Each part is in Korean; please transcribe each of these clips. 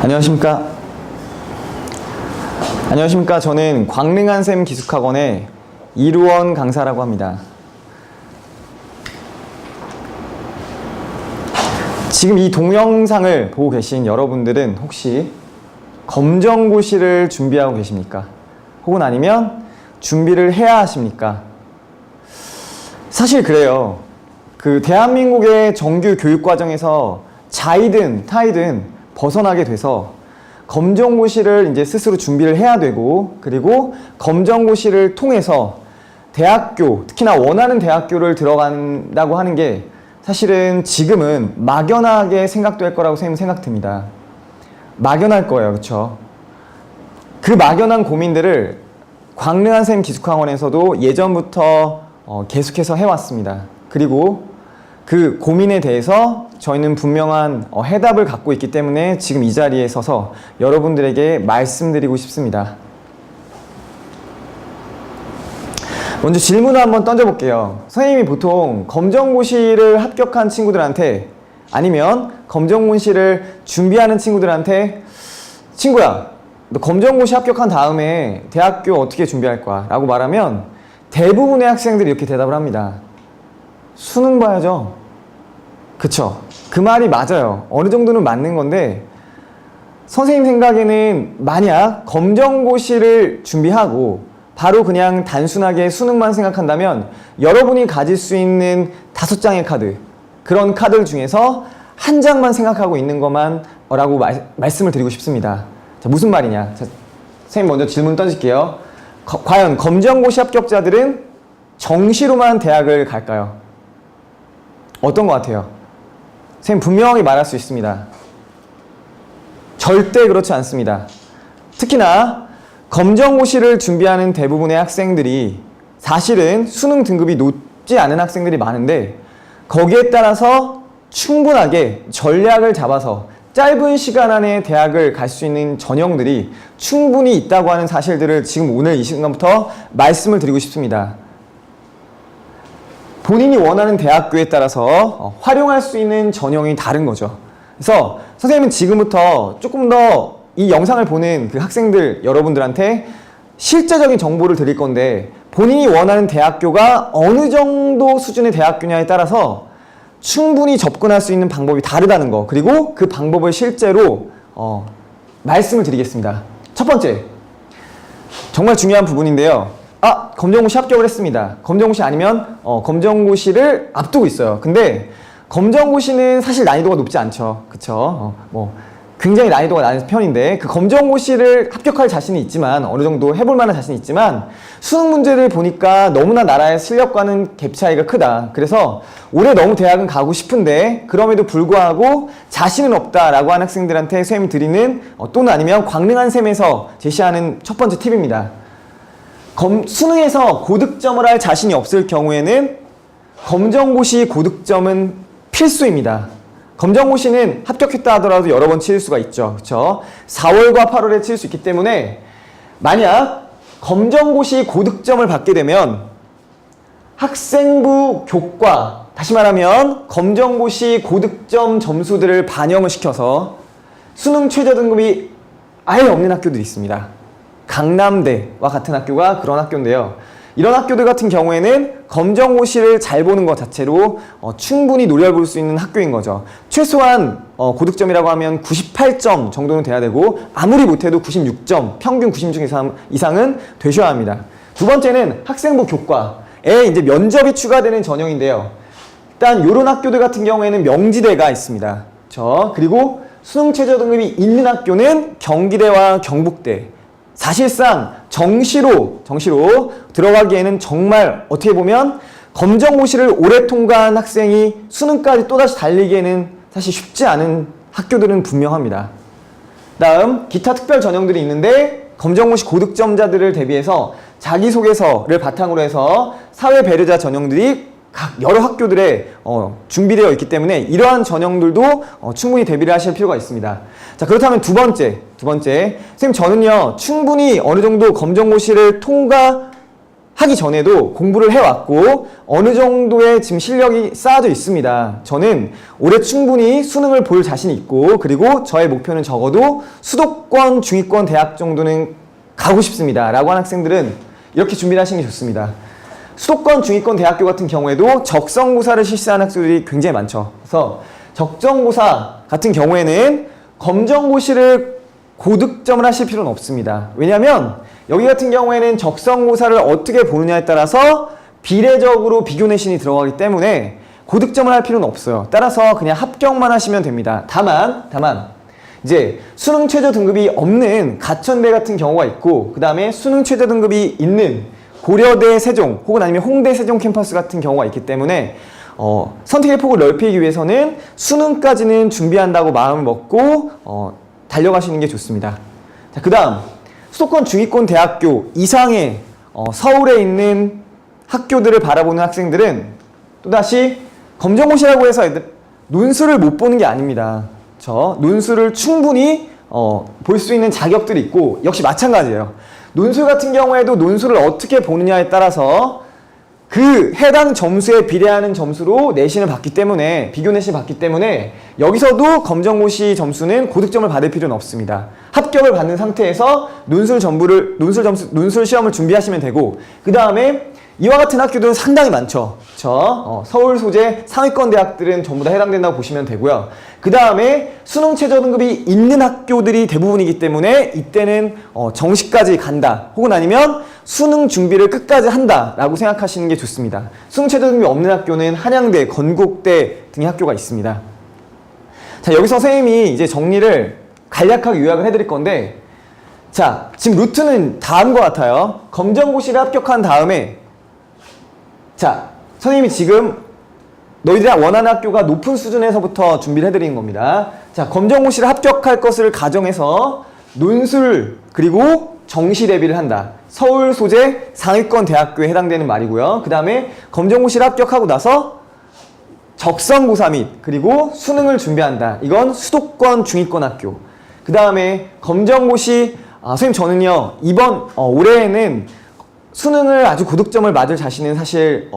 안녕하십니까. 저는 광릉한샘 기숙학원의 이루원 강사라고 합니다. 지금 이 동영상을 보고 계신 여러분들은 혹시 검정고시를 준비하고 계십니까? 혹은 아니면 준비를 해야 하십니까? 사실 그래요. 대한민국의 정규 교육과정에서 자이든 타이든 벗어나게 돼서 검정고시를 이제 스스로 준비를 해야 되고, 그리고 검정고시를 통해서 대학교, 특히나 원하는 대학교를 들어간다고 하는 게 사실은 지금은 막연하게 생각될 거라고 선생님 생각됩니다. 막연할 거예요. 그쵸? 그 막연한 고민들을 광릉한샘 기숙학원에서도 예전부터 계속해서 해왔습니다. 그리고 그 고민에 대해서 저희는 분명한 해답을 갖고 있기 때문에 지금 이 자리에 서서 여러분들에게 말씀드리고 싶습니다. 먼저 질문을 한번 던져볼게요. 선생님이 보통 검정고시를 합격한 친구들한테, 아니면 검정고시를 준비하는 친구들한테, 친구야, 너 검정고시 합격한 다음에 대학교 어떻게 준비할 거야? 라고 말하면 대부분의 학생들이 이렇게 대답을 합니다. 수능 봐야죠. 그쵸? 그 말이 맞아요. 어느 정도는 맞는 건데, 선생님 생각에는 만약 검정고시를 준비하고 바로 그냥 단순하게 수능만 생각한다면 여러분이 가질 수 있는 5장의 카드, 그런 카드 중에서 한 장만 생각하고 있는 것만 라고 말씀을 드리고 싶습니다. 자, 무슨 말이냐? 자, 선생님 먼저 질문 던질게요. 과연 검정고시 합격자들은 정시로만 대학을 갈까요? 어떤 것 같아요? 선생님 분명히 말할 수 있습니다. 절대 그렇지 않습니다. 특히나 검정고시를 준비하는 대부분의 학생들이 사실은 수능 등급이 높지 않은 학생들이 많은데, 거기에 따라서 충분하게 전략을 잡아서 짧은 시간 안에 대학을 갈 수 있는 전형들이 충분히 있다고 하는 사실들을 지금 오늘 이 시간부터 말씀을 드리고 싶습니다. 본인이 원하는 대학교에 따라서 활용할 수 있는 전형이 다른 거죠. 그래서 선생님은 지금부터 조금 더 이 영상을 보는 그 학생들 여러분들한테 실제적인 정보를 드릴 건데, 본인이 원하는 대학교가 어느 정도 수준의 대학교냐에 따라서 충분히 접근할 수 있는 방법이 다르다는 거, 그리고 그 방법을 실제로 말씀을 드리겠습니다. 첫 번째, 정말 중요한 부분인데요. 검정고시 합격을 했습니다. 검정고시 아니면 검정고시를 앞두고 있어요. 근데 검정고시는 사실 난이도가 높지 않죠. 그쵸? 굉장히 난이도가 낮은 편인데, 그 검정고시를 합격할 자신이 있지만, 어느 정도 해볼 만한 자신이 있지만, 수능 문제를 보니까 너무나 나라의 실력과는 갭 차이가 크다. 그래서 올해 너무 대학은 가고 싶은데 그럼에도 불구하고 자신은 없다라고 하는 학생들한테 선생님이 드리는, 또는 아니면 광릉한샘에서 제시하는 첫 번째 팁입니다. 수능에서 고득점을 할 자신이 없을 경우에는 검정고시 고득점은 필수입니다. 검정고시는 합격했다 하더라도 여러 번 치를 수가 있죠. 그쵸? 4월과 8월에 치를 수 있기 때문에 만약 검정고시 고득점을 받게 되면 학생부 교과, 다시 말하면 검정고시 고득점 점수들을 반영을 시켜서 수능 최저 등급이 아예 없는 학교들이 있습니다. 강남대와 같은 학교가 그런 학교인데요. 이런 학교들 같은 경우에는 검정고시를 잘 보는 것 자체로 충분히 노려볼 수 있는 학교인 거죠. 최소한 고득점이라고 하면 98점 정도는 돼야 되고, 아무리 못해도 96점, 평균 96점 이상은 되셔야 합니다. 두 번째는 학생부 교과에 이제 면접이 추가되는 전형인데요. 일단 이런 학교들 같은 경우에는 명지대가 있습니다. 그리고 수능 최저 등급이 있는 학교는 경기대와 경북대. 사실상 정시로 들어가기에는 정말 어떻게 보면 검정고시를 오래 통과한 학생이 수능까지 또다시 달리기에는 사실 쉽지 않은 학교들은 분명합니다. 다음 기타 특별 전형들이 있는데, 검정고시 고득점자들을 대비해서 자기소개서를 바탕으로 해서 사회 배려자 전형들이 각 여러 학교들에 준비되어 있기 때문에 이러한 전형들도 충분히 대비를 하실 필요가 있습니다. 자, 그렇다면 두 번째. 선생님, 저는요 충분히 어느 정도 검정고시를 통과한 하기 전에도 공부를 해왔고 어느 정도의 지금 실력이 쌓여져 있습니다. 저는 올해 충분히 수능을 볼 자신이 있고 그리고 저의 목표는 적어도 수도권 중위권 대학 정도는 가고 싶습니다 라고 한 학생들은 이렇게 준비를 하시는 게 좋습니다. 수도권 중위권 대학교 같은 경우에도 적성고사를 실시하는 학생들이 굉장히 많죠. 그래서 적성고사 같은 경우에는 검정고시를 고득점을 하실 필요는 없습니다. 왜냐하면 여기 같은 경우에는 적성고사를 어떻게 보느냐에 따라서 비례적으로 비교 내신이 들어가기 때문에 고득점을 할 필요는 없어요. 따라서 그냥 합격만 하시면 됩니다. 다만 이제 수능 최저 등급이 없는 가천대 같은 경우가 있고 그 다음에 수능 최저 등급이 있는 고려대 세종 혹은 아니면 홍대 세종 캠퍼스 같은 경우가 있기 때문에 선택의 폭을 넓히기 위해서는 수능까지는 준비한다고 마음을 먹고 달려가시는 게 좋습니다. 자, 그 다음 수도권 중위권 대학교 이상의 서울에 있는 학교들을 바라보는 학생들은 또다시 검정고시라고 해서 논술을 못 보는 게 아닙니다. 논술을 충분히 볼 수 있는 자격들이 있고 역시 마찬가지예요. 논술 같은 경우에도 논술을 어떻게 보느냐에 따라서 그 해당 점수에 비례하는 점수로 내신을 받기 때문에 비교 내신을 받기 때문에 여기서도 검정고시 점수는 고득점을 받을 필요는 없습니다. 합격을 받는 상태에서 논술 시험을 준비하시면 되고 그 다음에 이와 같은 학교들은 상당히 많죠. 서울 소재 상위권 대학들은 전부 다 해당된다고 보시면 되고요. 그 다음에 수능 최저 등급이 있는 학교들이 대부분이기 때문에 이때는 정시까지 간다 혹은 아니면 수능 준비를 끝까지 한다 라고 생각하시는 게 좋습니다. 수능 최저 등급이 없는 학교는 한양대, 건국대 등의 학교가 있습니다. 자, 여기서 선생님이 이제 정리를 간략하게 요약을 해드릴 건데 자, 지금 루트는 다음과 같아요. 검정고시를 합격한 다음에 자, 선생님이 지금 너희들이 원하는 학교가 높은 수준에서부터 준비를 해드리는 겁니다. 자, 검정고시를 합격할 것을 가정해서 논술 그리고 정시 대비를 한다. 서울 소재 상위권 대학교에 해당되는 말이고요. 그 다음에 검정고시를 합격하고 나서 적성고사 및 그리고 수능을 준비한다. 이건 수도권 중위권 학교. 그 다음에 검정고시 선생님 저는요 이번 올해에는 수능을 아주 고득점을 맞을 자신은 사실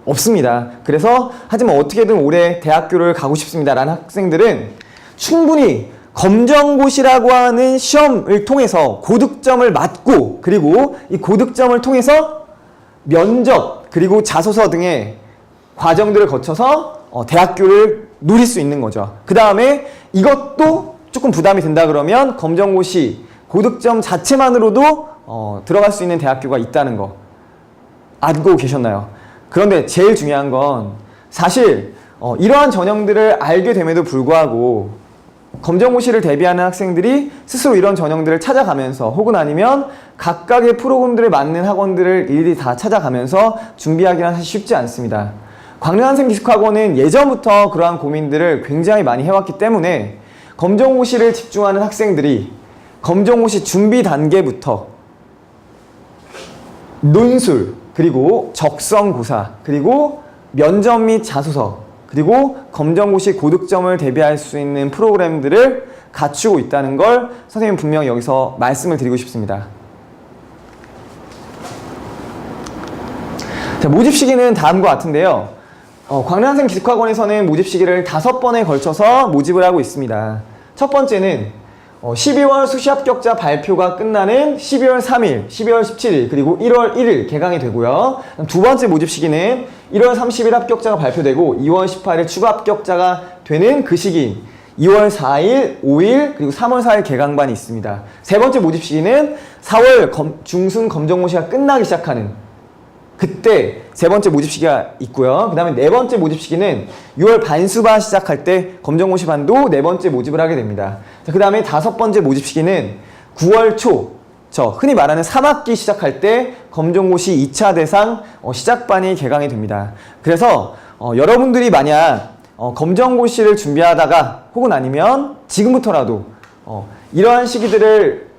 없습니다. 그래서 하지만 어떻게든 올해 대학교를 가고 싶습니다 라는 학생들은 충분히 검정고시라고 하는 시험을 통해서 고득점을 맞고 그리고 이 고득점을 통해서 면접 그리고 자소서 등의 과정들을 거쳐서 대학교를 누릴 수 있는 거죠. 그 다음에 이것도 조금 부담이 된다 그러면 검정고시 고득점 자체만으로도 들어갈 수 있는 대학교가 있다는 거 알고 계셨나요? 그런데 제일 중요한 건 사실 이러한 전형들을 알게 됨에도 불구하고 검정고시를 대비하는 학생들이 스스로 이런 전형들을 찾아가면서 혹은 아니면 각각의 프로그램들에 맞는 학원들을 일일이 다 찾아가면서 준비하기는 사실 쉽지 않습니다. 광명한샘기숙학원은 예전부터 그러한 고민들을 굉장히 많이 해왔기 때문에 검정고시를 집중하는 학생들이 검정고시 준비 단계부터 논술, 그리고 적성고사, 그리고 면접 및 자소서, 그리고 검정고시 고득점을 대비할 수 있는 프로그램들을 갖추고 있다는 걸 선생님은 분명히 여기서 말씀을 드리고 싶습니다. 자, 모집 시기는 다음과 같은데요. 광명한샘기숙학원에서는 모집 시기를 5번에 걸쳐서 모집을 하고 있습니다. 첫 번째는 12월 수시 합격자 발표가 끝나는 12월 3일, 12월 17일, 그리고 1월 1일 개강이 되고요. 두 번째 모집 시기는 1월 30일 합격자가 발표되고 2월 18일 추가 합격자가 되는 그 시기 2월 4일, 5일, 그리고 3월 4일 개강반이 있습니다. 세 번째 모집 시기는 4월 중순 검정고시가 끝나기 시작하는 그때 세 번째 모집 시기가 있고요. 그 다음에 네 번째 모집 시기는 6월 반수반 시작할 때 검정고시 반도 네 번째 모집을 하게 됩니다. 그 다음에 다섯 번째 모집 시기는 9월 초, 흔히 말하는 3학기 시작할 때 검정고시 2차 대상 시작반이 개강이 됩니다. 그래서 여러분들이 만약 검정고시를 준비하다가 혹은 아니면 지금부터라도 이러한 시기들을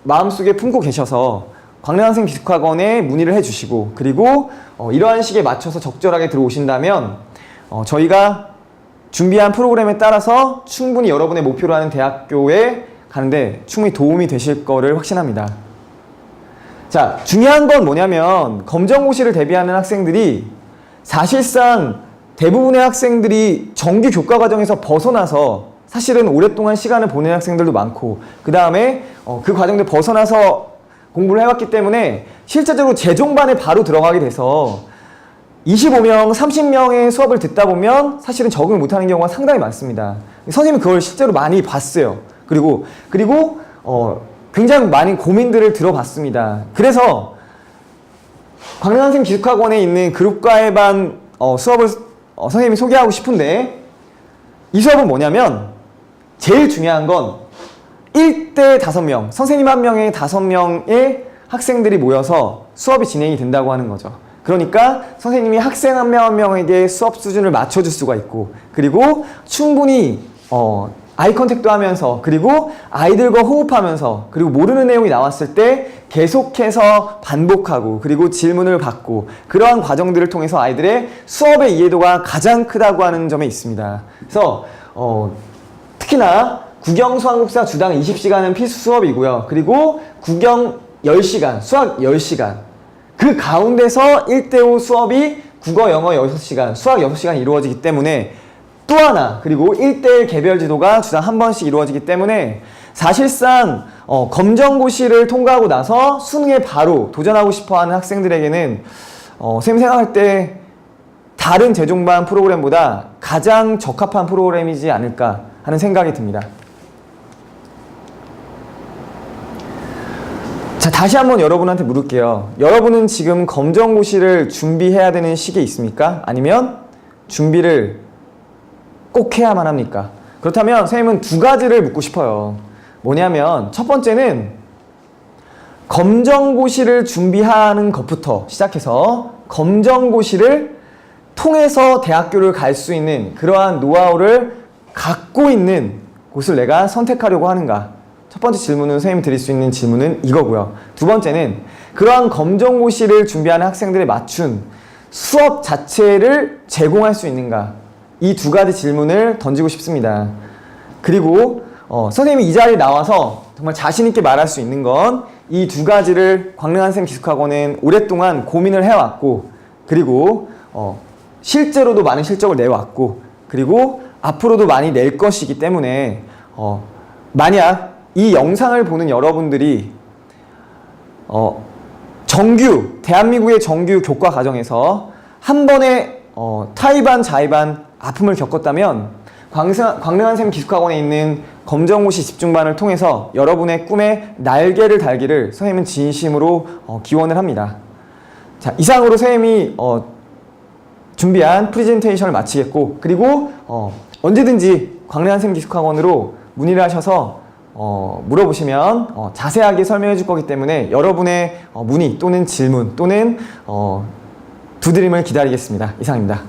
마음속에 품고 계셔서 광명한샘기숙학원에 문의를 해주시고 그리고 이러한 시기에 맞춰서 적절하게 들어오신다면 저희가 준비한 프로그램에 따라서 충분히 여러분의 목표로 하는 대학교에 가는데 충분히 도움이 되실 거를 확신합니다. 자, 중요한 건 뭐냐면 검정고시를 대비하는 학생들이 사실상 대부분의 학생들이 정규 교과 과정에서 벗어나서 사실은 오랫동안 시간을 보낸 학생들도 많고 그 다음에 그 과정들 벗어나서 공부를 해왔기 때문에 실제적으로 재종반에 바로 들어가게 돼서 25명, 30명의 수업을 듣다 보면 사실은 적응을 못하는 경우가 상당히 많습니다. 선생님이 그걸 실제로 많이 봤어요. 그리고 굉장히 많은 고민들을 들어봤습니다. 그래서 광릉한샘 기숙학원에 있는 그룹과외반 수업을 선생님이 소개하고 싶은데 이 수업은 뭐냐면 제일 중요한 건 1대 5명, 선생님 한 명에 5명의 학생들이 모여서 수업이 진행이 된다고 하는 거죠. 그러니까 선생님이 학생 한 명 한 명에게 수업 수준을 맞춰줄 수가 있고 그리고 충분히 아이 컨택도 하면서 그리고 아이들과 호흡하면서 그리고 모르는 내용이 나왔을 때 계속해서 반복하고 그리고 질문을 받고 그러한 과정들을 통해서 아이들의 수업의 이해도가 가장 크다고 하는 점에 있습니다. 그래서 특히나 국영수 한국사 주당 20시간은 필수 수업이고요. 그리고 국영 10시간, 수학 10시간 그 가운데서 1대5 수업이 국어, 영어 6시간, 수학 6시간 이루어지기 때문에 또 하나 그리고 1대1 개별 지도가 주당 한 번씩 이루어지기 때문에 사실상 검정고시를 통과하고 나서 수능에 바로 도전하고 싶어하는 학생들에게는 선생님 생각할 때 다른 재종반 프로그램보다 가장 적합한 프로그램이지 않을까 하는 생각이 듭니다. 자, 다시 한번 여러분한테 물을게요. 여러분은 지금 검정고시를 준비해야 되는 시기에 있습니까? 아니면 준비를 꼭 해야만 합니까? 그렇다면 선생님은 두 가지를 묻고 싶어요. 뭐냐면 첫 번째는 검정고시를 준비하는 것부터 시작해서 검정고시를 통해서 대학교를 갈 수 있는 그러한 노하우를 갖고 있는 곳을 내가 선택하려고 하는가? 첫 번째 질문은 선생님이 드릴 수 있는 질문은 이거고요. 두 번째는 그러한 검정고시를 준비하는 학생들에 맞춘 수업 자체를 제공할 수 있는가? 이 두 가지 질문을 던지고 싶습니다. 그리고 선생님이 이 자리에 나와서 정말 자신 있게 말할 수 있는 건 이 두 가지를 광릉한샘 기숙학원은 오랫동안 고민을 해왔고 그리고 실제로도 많은 실적을 내왔고 그리고 앞으로도 많이 낼 것이기 때문에 만약 이 영상을 보는 여러분들이 대한민국의 정규 교과 과정에서 한 번에 타이반, 자이반 아픔을 겪었다면 광릉한샘 기숙학원에 있는 검정고시 집중반을 통해서 여러분의 꿈에 날개를 달기를 선생님은 진심으로 기원을 합니다. 자, 이상으로 선생님이 준비한 프레젠테이션을 마치겠고 그리고 언제든지 광릉한샘 기숙학원으로 문의를 하셔서 물어보시면 자세하게 설명해 줄 거기 때문에 여러분의 문의 또는 질문 또는 두드림을 기다리겠습니다. 이상입니다.